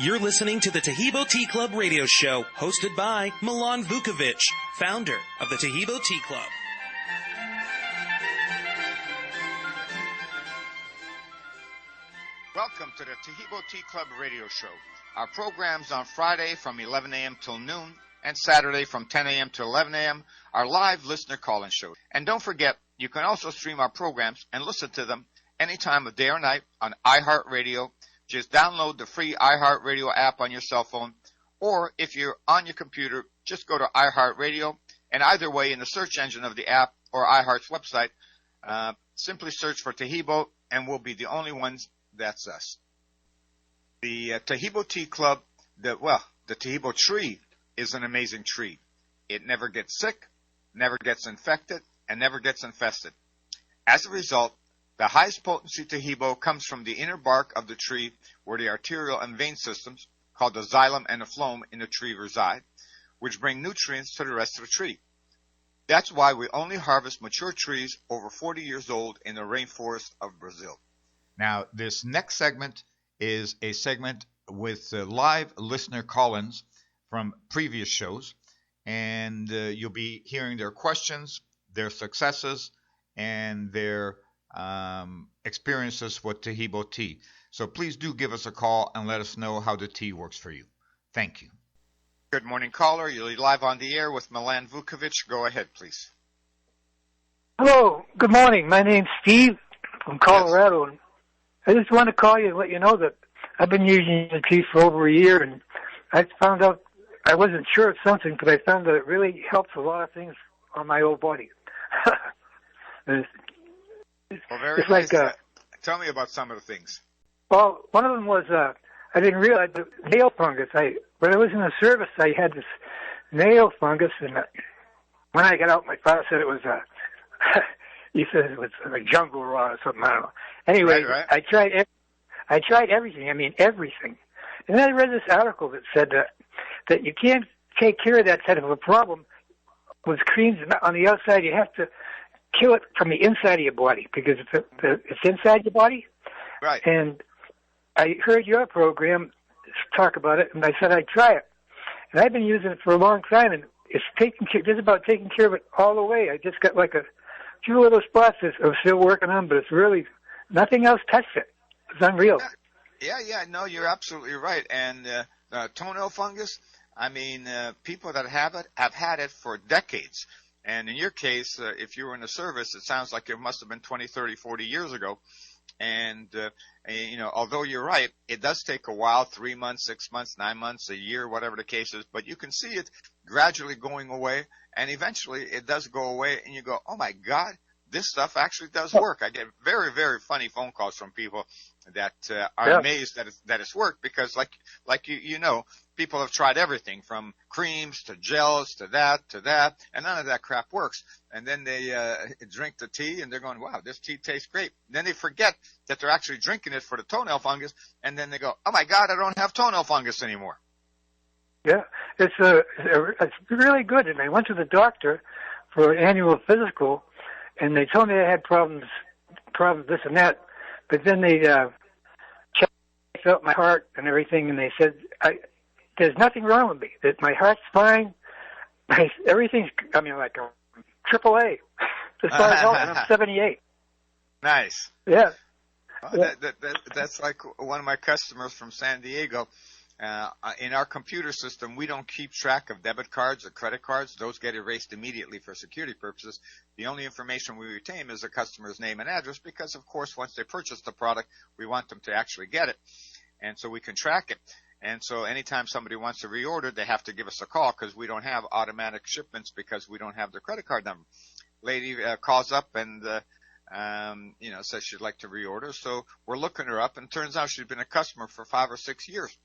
You're listening to the Taheebo Tea Club radio show, hosted by Milan Vukovic, founder of the Taheebo Tea Club. Welcome to the Taheebo Tea Club radio show. Our programs on Friday from 11 a.m. till noon and Saturday from 10 a.m. to 11 a.m. are live listener call-in shows. And don't forget, you can also stream our programs and listen to them any time of day or night on iHeartRadio. Just download the free iHeartRadio app on your cell phone, or if you're on your computer, just go to iHeartRadio, and either way in the search engine of the app or iHeart's website, simply search for Taheebo, and we'll be the only ones. That's us. The Taheebo Tea Club, the Taheebo tree is an amazing tree. It never gets sick, never gets infected, and never gets infested. As a result, the highest potency Taheebo comes from the inner bark of the tree, where the arterial and vein systems, called the xylem and the phloem in the tree, reside, which bring nutrients to the rest of the tree. That's why we only harvest mature trees over 40 years old in the rainforest of Brazil. Now, this next segment is a segment with live listener call-ins from previous shows, and you'll be hearing their questions, their successes, and their experiences with Taheebo tea. So please do give us a call and let us know how the tea works for you. Thank you. Good morning, caller. You're live on the air with Milan Vukovic. Go ahead, please. Hello. Good morning. My name's Steve from Colorado. Yes. I just want to call you and let you know that I've been using the tea for over a year, and I found out I wasn't sure of something, but I found that it really helps a lot of things on my old body. Well, very nice. Tell me about some of the things. Well, one of them was I didn't realize the nail fungus. When I was in the service, I had this nail fungus, and when I got out, my father said it was he said it was a jungle rot or something. I don't know. Anyway, right. I tried everything. I mean, everything. And then I read this article that said that you can't take care of that type of a problem with creams on the outside. You have to kill it from the inside of your body, because it's inside your body. Right. And I heard your program talk about it, and I said I'd try it. And I've been using it for a long time, and it's just about taking care of it all the way. I just got like a few little spots that I'm still working on, but it's really nothing else touched it. It's unreal. Yeah. No, you're absolutely right. And toenail fungus, I mean, people that have it have had it for decades. And in your case, if you were in the service, it sounds like it must have been 20, 30, 40 years ago. And, although you're right, it does take a while, 3 months, 6 months, 9 months, a year, whatever the case is. But you can see it gradually going away. And eventually it does go away. And you go, oh, my God, this stuff actually does work. I get very, very funny phone calls from people that are amazed that it's worked, because like you know, people have tried everything from creams to gels to that, and none of that crap works. And then they drink the tea, and they're going, wow, this tea tastes great. And then they forget that they're actually drinking it for the toenail fungus, and then they go, oh, my God, I don't have toenail fungus anymore. Yeah, it's really good. And I went to the doctor for an annual physical, and they told me I had problems, this and that. But then they checked out my heart and everything, and they said, there's nothing wrong with me. That my heart's fine. Everything's, like a triple A. As far as health, and I'm 78. Nice. Yeah. Well, that's like one of my customers from San Diego. In our computer system, we don't keep track of debit cards or credit cards. Those get erased immediately for security purposes. The only information we retain is the customer's name and address, because, of course, once they purchase the product, we want them to actually get it. And so we can track it. And so anytime somebody wants to reorder, they have to give us a call, because we don't have automatic shipments because we don't have their credit card number. Lady calls up and says she'd like to reorder. So we're looking her up, and it turns out she's been a customer for 5 or 6 years.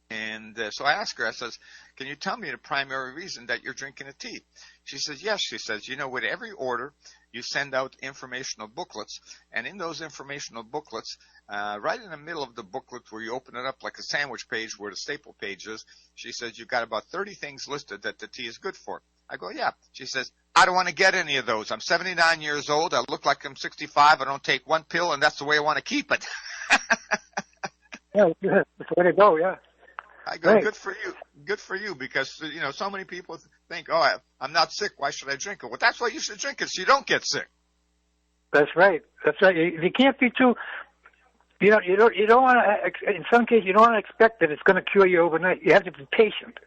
And so I asked her, I says, can you tell me the primary reason that you're drinking a tea? She says, yes. She says, with every order, you send out informational booklets. And in those informational booklets, right in the middle of the booklet where you open it up like a sandwich page where the staple page is, she says, you've got about 30 things listed that the tea is good for. I go, yeah. She says, I don't want to get any of those. I'm 79 years old. I look like I'm 65. I don't take one pill, and that's the way I want to keep it. Yeah, that's the way to go, yeah. I go, Right. good for you. Good for you, because, so many people think, oh, I'm not sick. Why should I drink it? Well, that's why you should drink it, so you don't get sick. That's right. That's right. You can't be too. You don't want to. In some cases, you don't want to expect that it's going to cure you overnight. You have to be patient.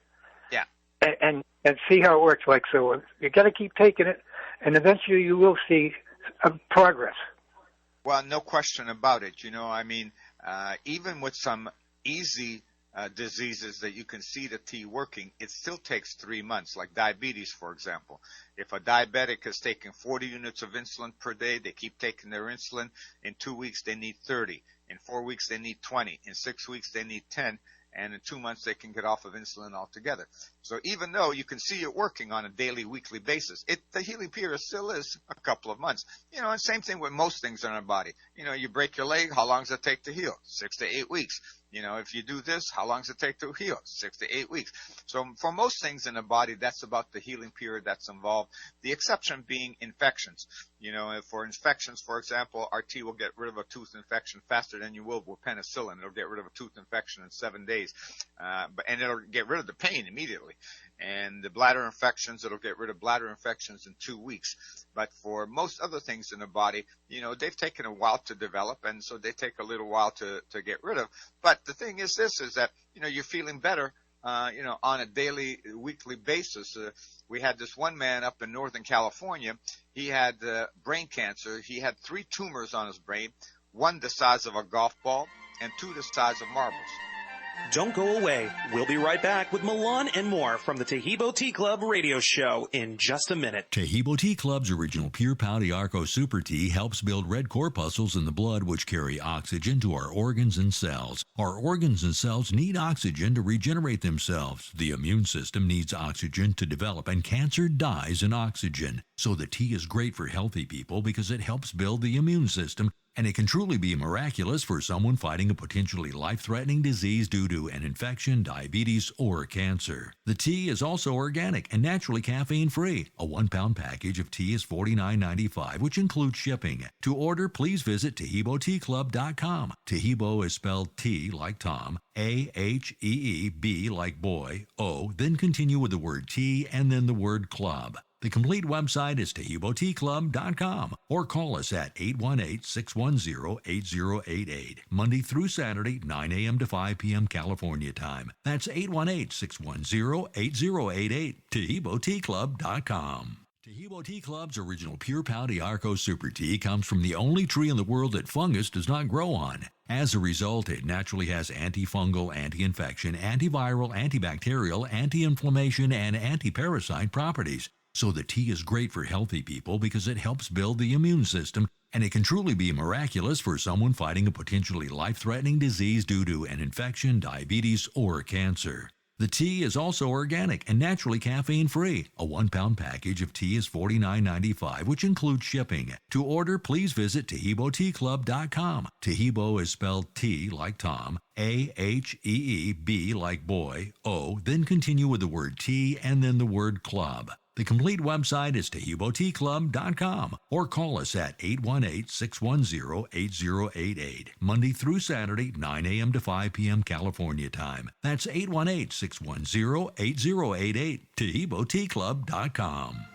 Yeah. And see how it works. Like so, you got to keep taking it, and eventually you will see progress. Well, no question about it. Even with some easy diseases that you can see the tea working, it still takes 3 months, like diabetes, for example. If a diabetic is taking 40 units of insulin per day, they keep taking their insulin. In 2 weeks, they need 30. In 4 weeks, they need 20. In 6 weeks, they need 10. And in 2 months, they can get off of insulin altogether. So even though you can see it working on a daily, weekly basis, the healing period still is a couple of months. And same thing with most things in our body. You break your leg, how long does it take to heal? 6 to 8 weeks. If you do this, how long does it take to heal? 6 to 8 weeks. So for most things in the body, that's about the healing period that's involved. The exception being infections. For infections, for example, our tea will get rid of a tooth infection faster than you will with penicillin. It'll get rid of a tooth infection in 7 days. And it'll get rid of the pain immediately. And the bladder infections, it'll get rid of bladder infections in 2 weeks. But for most other things in the body, they've taken a while to develop, and so they take a little while to get rid of. But the thing is that, you're feeling better, on a daily, weekly basis. We had this one man up in Northern California. He had brain cancer. He had 3 tumors on his brain, 1 the size of a golf ball and 2 the size of marbles. Don't go away. We'll be right back with Milan and more from the Taheebo Tea Club radio show in just a minute. Taheebo Tea Club's original pure Pau D'Arco Super Tea helps build red corpuscles in the blood which carry oxygen to our organs and cells. Our organs and cells need oxygen to regenerate themselves. The immune system needs oxygen to develop, and cancer dies in oxygen. So the tea is great for healthy people because it helps build the immune system, and it can truly be miraculous for someone fighting a potentially life-threatening disease due to an infection, diabetes, or cancer. The tea is also organic and naturally caffeine-free. A 1-pound package of tea is $49.95, which includes shipping. To order, please visit TaheeboTeaClub.com. Taheebo is spelled T like Tom, A-H-E-E-B like boy, O, then continue with the word tea and then the word club. The complete website is TaheeboTeaClub.com, or call us at 818-610-8088, Monday through Saturday, 9 a.m. to 5 p.m. California time. That's 818-610-8088, TaheeboTeaClub.com. Taheebo Tea Club's original pure Pau D'Arco Super Tea comes from the only tree in the world that fungus does not grow on. As a result, it naturally has antifungal, anti-infection, antiviral, antibacterial, anti-inflammation, and anti-parasite properties. So the tea is great for healthy people because it helps build the immune system, and it can truly be miraculous for someone fighting a potentially life-threatening disease due to an infection, diabetes, or cancer. The tea is also organic and naturally caffeine-free. A 1-pound package of tea is $49.95, which includes shipping. To order, please visit TaheeboTeaClub.com. Taheebo is spelled T like Tom, A-H-E-E-B like boy, O, then continue with the word tea and then the word club. The complete website is TaheeboTeaClub.com, or call us at 818-610-8088, Monday through Saturday, 9 a.m. to 5 p.m. California time. That's 818-610-8088, TaheeboTeaClub.com.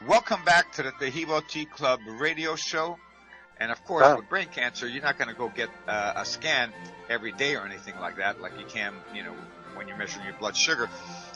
Welcome back to the Taheebo Tea Club radio show. And of course, with brain cancer, you're not going to go get a scan every day or anything like that, like you can, when you're measuring your blood sugar.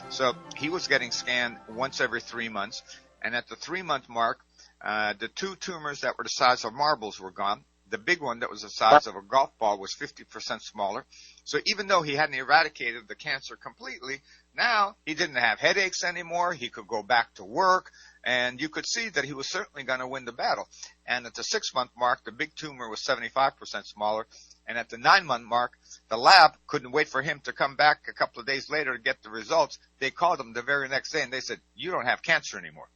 So he was getting scanned once every 3 months. And at the 3-month mark, the 2 tumors that were the size of marbles were gone. The big one that was the size of a golf ball was 50% smaller. So even though he hadn't eradicated the cancer completely, now he didn't have headaches anymore. He could go back to work. And you could see that he was certainly going to win the battle. And at the 6-month mark, the big tumor was 75% smaller. And at the 9-month mark, the lab couldn't wait for him to come back a couple of days later to get the results. They called him the very next day and they said, "You don't have cancer anymore."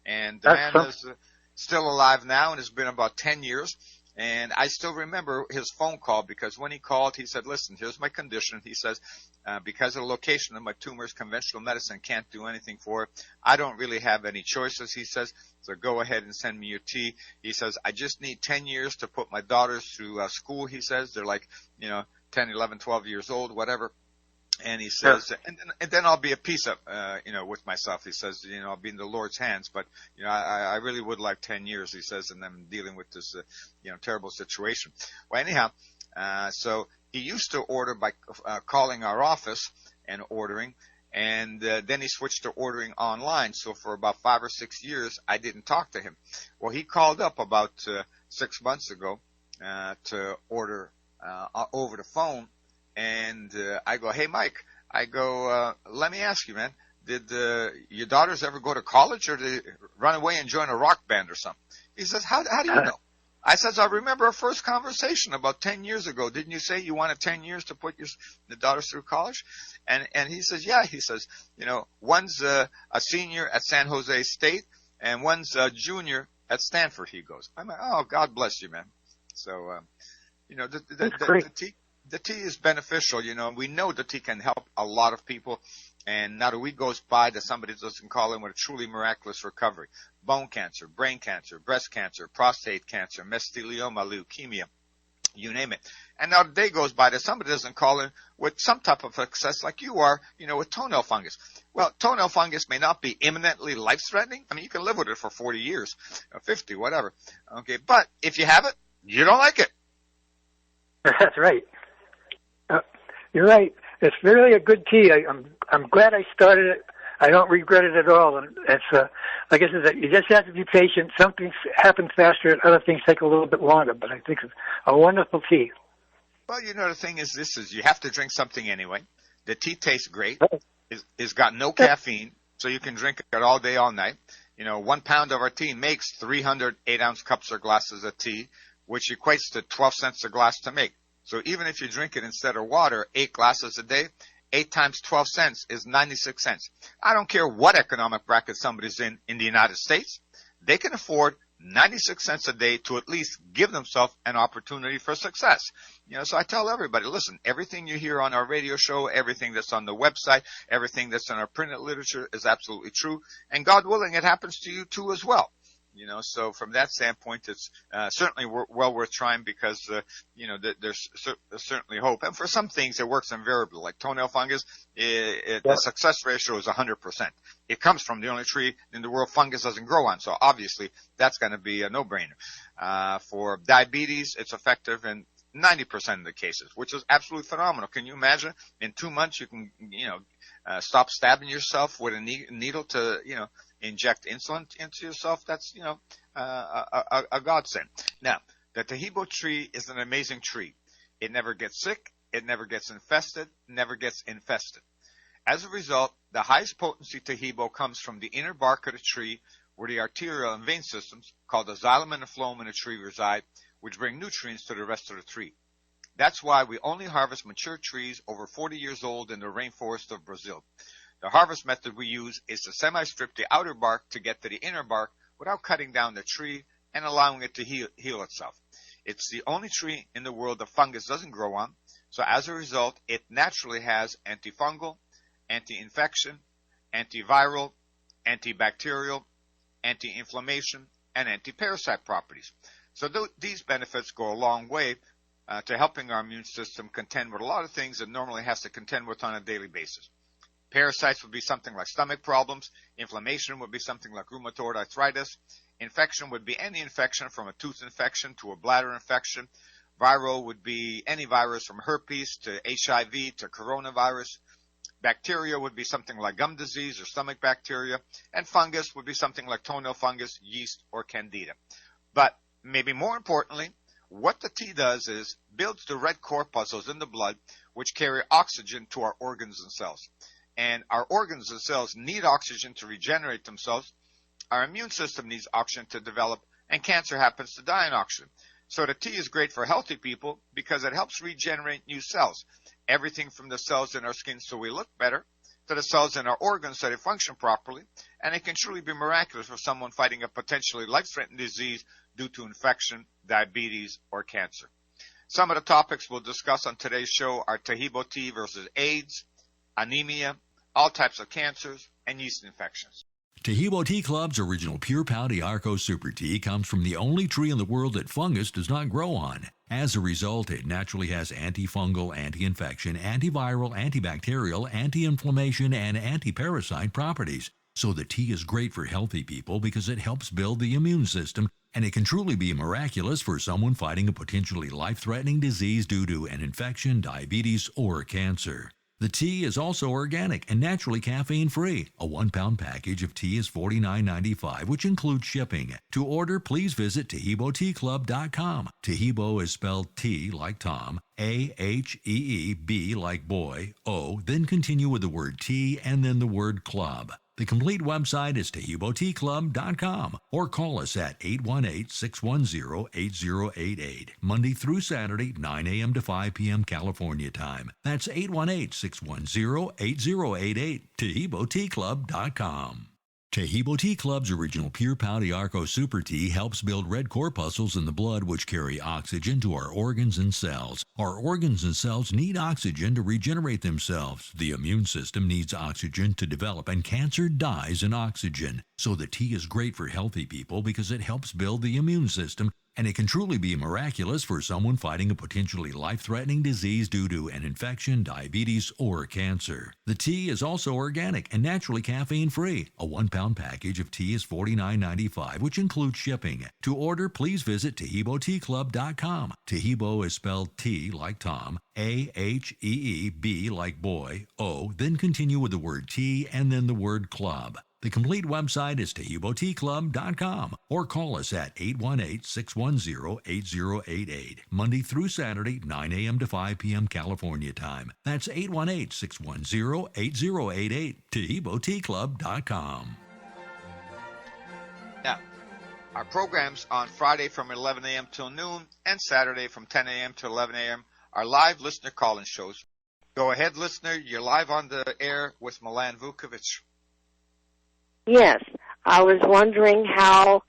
And the man is still alive now, and it's been about 10 years. And I still remember his phone call, because when he called, he said, listen, here's my condition. He says, because of the location of my tumors, conventional medicine can't do anything for it. I don't really have any choices, he says, so go ahead and send me your tea. He says, I just need 10 years to put my daughters through school, he says. They're like, 10, 11, 12 years old, whatever. And he says, and then I'll be at peace, with myself. He says, I'll be in the Lord's hands, but, I really would like 10 years, he says, and I'm dealing with this, terrible situation. Well, anyhow, so he used to order by calling our office and ordering, and then he switched to ordering online. So for about 5 or 6 years, I didn't talk to him. Well, he called up about 6 months ago to order over the phone. And I go, hey, Mike, let me ask you, man, did your daughters ever go to college, or did they run away and join a rock band or something? He says, how do you know? I says, I remember our first conversation about 10 years ago. Didn't you say you wanted 10 years to put the daughters through college? And he says, yeah. He says, one's a senior at San Jose State, and one's a junior at Stanford, he goes. I'm like, oh, God bless you, man. So, the tea is beneficial, we know the tea can help a lot of people, and not a week goes by that somebody doesn't call in with a truly miraculous recovery. Bone cancer, brain cancer, breast cancer, prostate cancer, mesothelioma, leukemia, you name it. And not a day goes by that somebody doesn't call in with some type of success like you are, with toenail fungus. Well, toenail fungus may not be imminently life-threatening. I mean, you can live with it for 40 years, 50, whatever. Okay, but if you have it, you don't like it. That's right. You're right. It's really a good tea. I'm glad I started it. I don't regret it at all. And it's like I said, you just have to be patient. Some things happen faster, and other things take a little bit longer. But I think it's a wonderful tea. Well, the thing is, you have to drink something anyway. The tea tastes great. It's got no caffeine, so you can drink it all day, all night. 1 pound of our tea makes 300 8-ounce cups or glasses of tea, which equates to 12 cents a glass to make. So even if you drink it instead of water, 8 glasses a day, 8 times 12 cents is 96 cents. I don't care what economic bracket somebody's in the United States. They can afford 96 cents a day to at least give themselves an opportunity for success. So I tell everybody, listen, everything you hear on our radio show, everything that's on the website, everything that's in our printed literature is absolutely true. And God willing, it happens to you too as well. So from that standpoint, it's certainly well worth trying, because, there's certainly hope. And for some things, it works invariably. Like toenail fungus, the success ratio is 100%. It comes from the only tree in the world fungus doesn't grow on. So obviously, that's going to be a no-brainer. For diabetes, it's effective in 90% of the cases, which is absolutely phenomenal. Can you imagine? In 2 months, you can, stop stabbing yourself with a needle to, inject insulin into yourself. That's, a godsend. Now, the Taheebo tree is an amazing tree. It never gets sick. It never gets infested. Never gets infested. As a result, the highest potency Taheebo comes from the inner bark of the tree, where the arterial and vein systems, called the xylem and the phloem in the tree, reside, which bring nutrients to the rest of the tree. That's why we only harvest mature trees over 40 years old in the rainforest of Brazil. The harvest method we use is to semi-strip the outer bark to get to the inner bark without cutting down the tree and allowing it to heal itself. It's the only tree in the world the fungus doesn't grow on, so as a result, it naturally has antifungal, anti-infection, antiviral, antibacterial, anti-inflammation, and anti-parasite properties. So these benefits go a long way to helping our immune system contend with a lot of things it normally has to contend with on a daily basis. Parasites would be something like stomach problems. Inflammation would be something like rheumatoid arthritis. Infection would be any infection from a tooth infection to a bladder infection. Viral would be any virus from herpes to HIV to coronavirus. Bacteria would be something like gum disease or stomach bacteria. And fungus would be something like toenail fungus, yeast, or candida. But maybe more importantly, what the tea does is builds the red corpuscles in the blood, which carry oxygen to our organs and cells. And our organs and cells need oxygen to regenerate themselves. Our immune system needs oxygen to develop, and cancer happens to die on oxygen. So the tea is great for healthy people because it helps regenerate new cells. Everything from the cells in our skin so we look better, to the cells in our organs so they function properly. And it can truly be miraculous for someone fighting a potentially life-threatening disease due to infection, diabetes, or cancer. Some of the topics we'll discuss on today's show are Taheebo tea versus AIDS, anemia, all types of cancers, and yeast infections. Taheebo Tea Club's original pure Pau D'Arco Super Tea comes from the only tree in the world that fungus does not grow on. As a result, it naturally has antifungal, anti-infection, antiviral, antibacterial, anti-inflammation, and anti-parasite properties. So the tea is great for healthy people because it helps build the immune system, and it can truly be miraculous for someone fighting a potentially life-threatening disease due to an infection, diabetes, or cancer. The tea is also organic and naturally caffeine-free. A 1-pound package of tea is $49.95, which includes shipping. To order, please visit TaheeboTeaClub.com. Taheebo is spelled T like Tom, A-H-E-E-B like boy, O, then continue with the word tea and then the word club. The complete website is TaheeboTeaClub.com or call us at 818-610-8088, Monday through Saturday, 9 a.m. to 5 p.m. California time. That's 818-610-8088, TaheeboTeaClub.com. Taheebo Tea Club's original pure Pau D'Arco Super Tea helps build red corpuscles in the blood which carry oxygen to our organs and cells. Our organs and cells need oxygen to regenerate themselves. The immune system needs oxygen to develop, and cancer dies in oxygen. So the tea is great for healthy people because it helps build the immune system, and it can truly be miraculous for someone fighting a potentially life-threatening disease due to an infection, diabetes, or cancer. The tea is also organic and naturally caffeine-free. A 1-pound package of tea is $49.95, which includes shipping. To order, please visit TaheeboTeaClub.com. Taheebo is spelled T like Tom, A-H-E-E-B like boy, O, then continue with the word tea and then the word club. The complete website is TaheeboTeaClub.com or call us at 818-610-8088, Monday through Saturday, 9 a.m. to 5 p.m. California time. That's 818-610-8088, TaheeboTeaClub.com. Now, our programs on Friday from 11 a.m. till noon and Saturday from 10 a.m. to 11 a.m. are live listener call-in shows. Go ahead, listener. You're live on the air with Milan Vukovic. Yes, I was wondering how,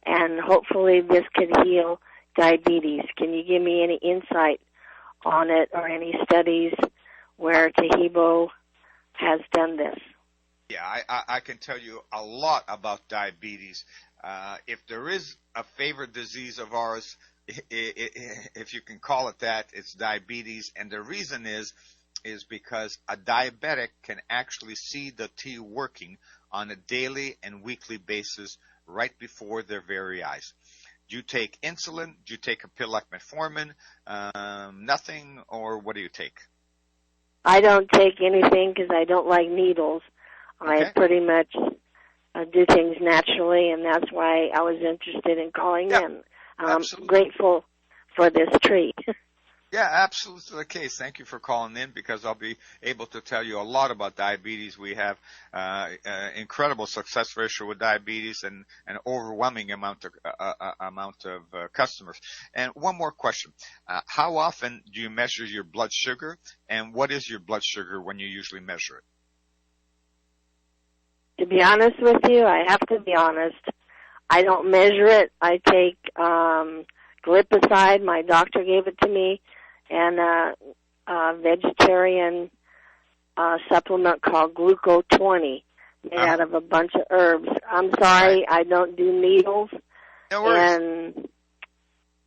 and hopefully this could heal diabetes. Can you give me any insight on it or any studies where Taheebo has done this? Yeah, I can tell you a lot about diabetes. If there is a favorite disease of ours, if you can call it that, it's diabetes. And the reason is because a diabetic can actually see the tea working on a daily and weekly basis right before their very eyes. Do you take insulin? Do you take a pill like metformin? Nothing? Or what do you take? I don't take anything because I don't like needles. Okay. I pretty much do things naturally, and that's why I was interested in calling in. I'm grateful for this treat. Yeah, absolutely the case. Thank you for calling in because I'll be able to tell you a lot about diabetes. We have incredible success ratio with diabetes and an overwhelming amount of customers. And one more question. How often do you measure your blood sugar, and what is your blood sugar when you usually measure it? To be honest with you, I have to be honest. I don't measure it. I take glipizide. My doctor gave it to me. And a vegetarian supplement called Gluco 20, made out of a bunch of herbs. I'm sorry, I don't do needles. No worries.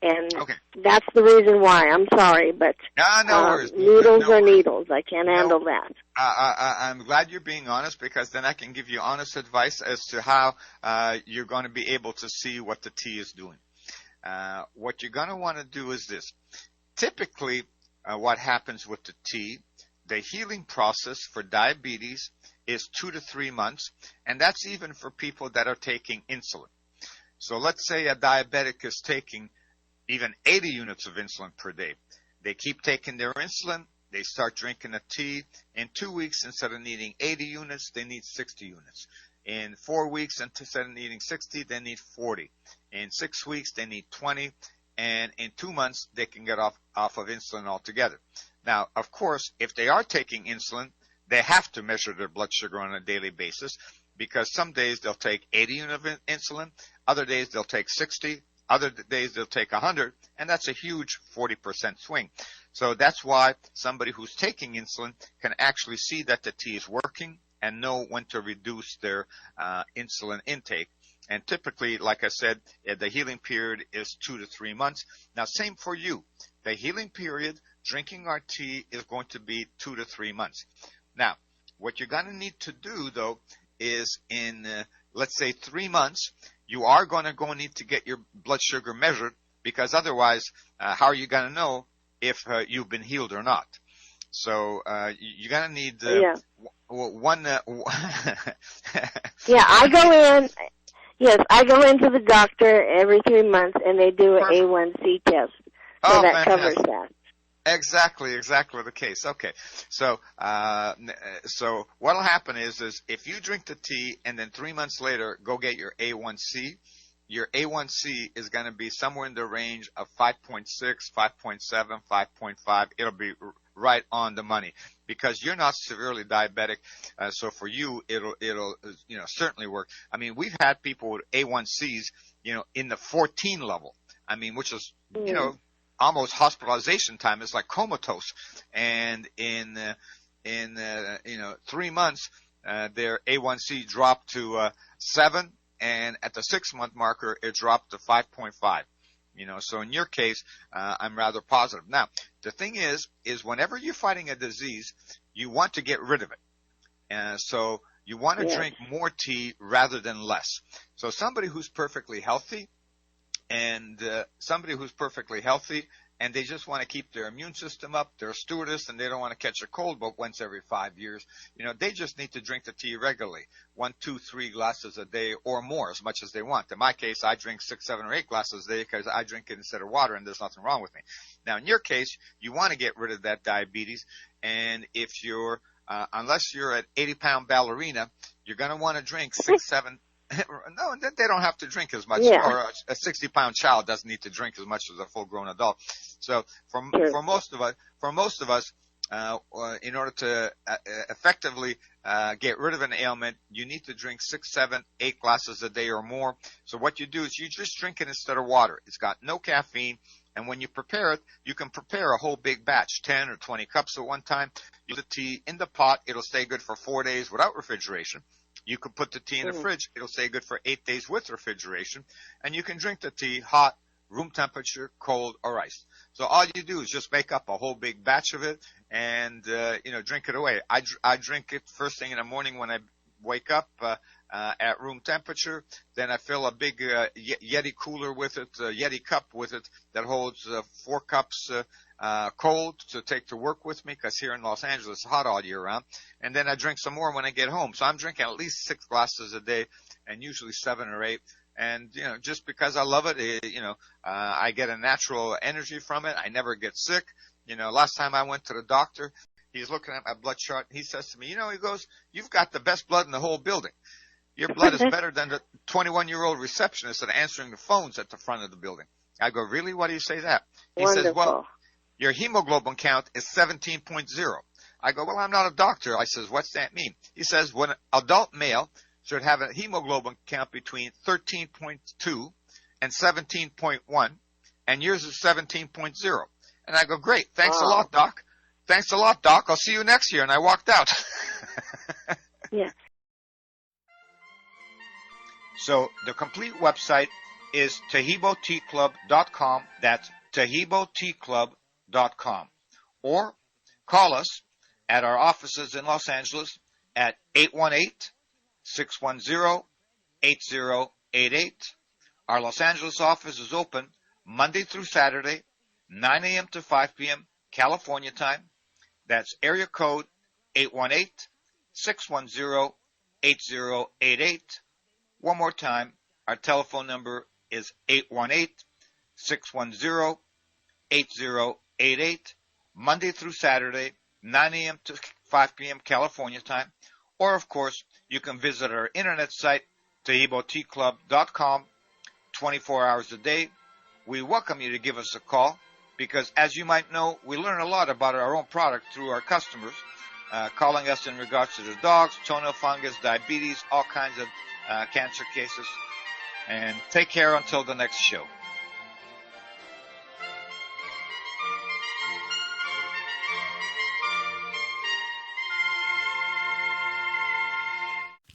And that's the reason why. I'm sorry, but no worries. Needles are needles. I can't handle that. I'm glad you're being honest because then I can give you honest advice as to how you're going to be able to see what the tea is doing. What you're going to want to do is this. Typically, what happens with the tea, the healing process for diabetes is 2 to 3 months, and that's even for people that are taking insulin. So let's say a diabetic is taking even 80 units of insulin per day. They keep taking their insulin, they start drinking the tea. In 2 weeks, instead of needing 80 units, they need 60 units. In 4 weeks, instead of needing 60, they need 40. In 6 weeks, they need 20. And in 2 months, they can get off of insulin altogether. Now, of course, if they are taking insulin, they have to measure their blood sugar on a daily basis because some days they'll take 80 units of insulin, other days they'll take 60, Other days they'll take 100, and that's a huge 40% swing. So that's why somebody who's taking insulin can actually see that the tea is working and know when to reduce their insulin intake. And typically, like I said, the healing period is 2 to 3 months. Now, same for you. The healing period, drinking our tea, is going to be 2 to 3 months. Now, what you're going to need to do, though, is in, let's say, 3 months, you are going to need to get your blood sugar measured, because otherwise, how are you going to know if you've been healed or not? So you're going to need one. Yeah, I go in. Yes, I go into the doctor every 3 months, and they do an A1C test, so that covers that. Exactly the case. Okay, so what'll happen is if you drink the tea and then 3 months later go get your A1C, your A1C is going to be somewhere in the range of 5.6, 5.7, 5.5. It'll be right on the money because you're not severely diabetic. So for you, it'll certainly work. I mean, we've had people with A1Cs, in the 14 level. I mean, which is, almost hospitalization time. It's like comatose. And in 3 months, their A1C dropped to 7. And at the 6-month marker, it dropped to 5.5. So in your case, I'm rather positive. Now, the thing is whenever you're fighting a disease, you want to get rid of it. So you want to drink more tea rather than less. So somebody who's perfectly healthy and they just want to keep their immune system up, they're a stewardess and they don't want to catch a cold but once every 5 years, they just need to drink the tea regularly, 1, 2, 3 glasses a day or more, as much as they want. In my case, I drink 6, 7, or 8 glasses a day because I drink it instead of water, and there's nothing wrong with me. Now, in your case, you want to get rid of that diabetes, and if you're, unless you're an 80-pound ballerina, you're going to want to drink 6, 7. No, they don't have to drink as much, or a 60-pound child doesn't need to drink as much as a full-grown adult. So for most of us, in order to effectively get rid of an ailment, you need to drink 6, 7, 8 glasses a day or more. So what you do is you just drink it instead of water. It's got no caffeine, and when you prepare it, you can prepare a whole big batch, 10 or 20 cups at one time. Use the tea in the pot. It'll stay good for 4 days without refrigeration. You can put the tea in the fridge. It'll stay good for 8 days with refrigeration. And you can drink the tea hot, room temperature, cold, or iced. So all you do is just make up a whole big batch of it and, drink it away. I drink it first thing in the morning when I wake up at room temperature. Then I fill a big Yeti cooler with it, Yeti cup with it that holds 4 cups cold to take to work with me, because here in Los Angeles it's hot all year round. And then I drink some more when I get home. So I'm drinking at least 6 glasses a day, and usually 7 or 8. And, just because I love it, I get a natural energy from it. I never get sick. Last time I went to the doctor, he's looking at my blood chart. He says to me, he goes, "You've got the best blood in the whole building. Your blood is better than the 21-year-old receptionist that answering the phones at the front of the building." I go, "Really? Why do you say that?" He says, "Well, your hemoglobin count is 17.0. I go, "Well, I'm not a doctor." I says, "What's that mean?" He says, "When an adult male should have a hemoglobin count between 13.2 and 17.1, and yours is 17.0. And I go, "Great. Thanks a lot, Doc. Thanks a lot, Doc. I'll see you next year." And I walked out. Yeah. So the complete website is TaheeboTeaClub.com. That's TaheeboTeaClub.com. Or call us at our offices in Los Angeles at 818-610-8088. Our Los Angeles office is open Monday through Saturday, 9 a.m. to 5 p.m. California time. That's area code 818-610-8088. One more time, our telephone number is 818-610-8088, Monday through Saturday, 9 a.m. to 5 p.m. California time. Or, of course, you can visit our internet site, TaheeboTeaClub.com, 24 hours a day. We welcome you to give us a call because, as you might know, we learn a lot about our own product through our customers, calling us in regards to their dogs, toenail fungus, diabetes, all kinds of cancer cases. And take care until the next show.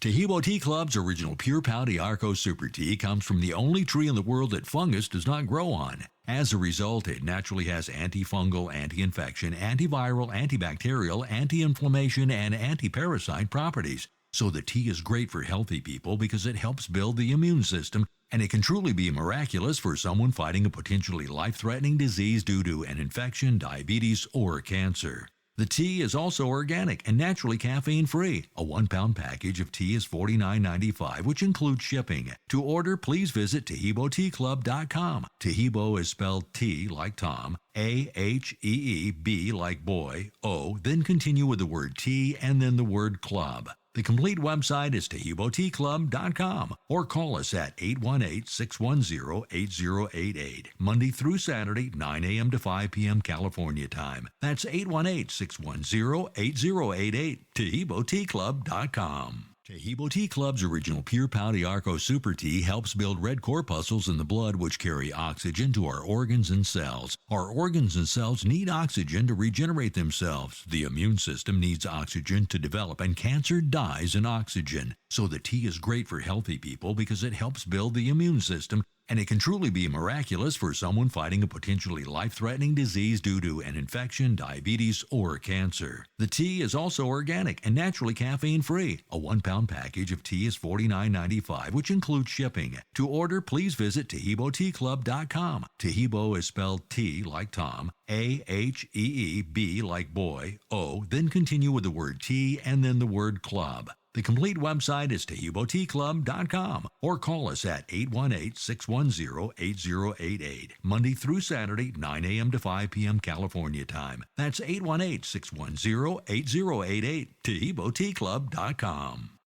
Taheebo Tea Club's original pure Pau D'Arco Super Tea comes from the only tree in the world that fungus does not grow on. As a result, it naturally has antifungal, anti-infection, antiviral, antibacterial, anti-inflammation, and anti-parasite properties. So the tea is great for healthy people because it helps build the immune system, and it can truly be miraculous for someone fighting a potentially life-threatening disease due to an infection, diabetes, or cancer. The tea is also organic and naturally caffeine-free. A 1-pound package of tea is $49.95, which includes shipping. To order, please visit TaheeboTeaClub.com. Taheebo is spelled T like Tom, A-H-E-E-B like boy, O, then continue with the word tea and then the word club. The complete website is TaheeboTeaClub.com or call us at 818-610-8088, Monday through Saturday, 9 a.m. to 5 p.m. California time. That's 818-610-8088, TaheeboTeaClub.com. Taheebo Tea Club's original pure Pau D'Arco Super Tea helps build red corpuscles in the blood which carry oxygen to our organs and cells. Our organs and cells need oxygen to regenerate themselves. The immune system needs oxygen to develop, and cancer dies in oxygen. So the tea is great for healthy people because it helps build the immune system, and it can truly be miraculous for someone fighting a potentially life-threatening disease due to an infection, diabetes, or cancer. The tea is also organic and naturally caffeine-free. A 1-pound package of tea is $49.95, which includes shipping. To order, please visit TaheeboTeaClub.com. Taheebo is spelled T like Tom, A-H-E-E-B like boy, O, then continue with the word tea and then the word club. The complete website is TaheeboTeaClub.com or call us at 818-610-8088, Monday through Saturday, 9 a.m. to 5 p.m. California time. That's 818-610-8088, TaheeboTeaClub.com.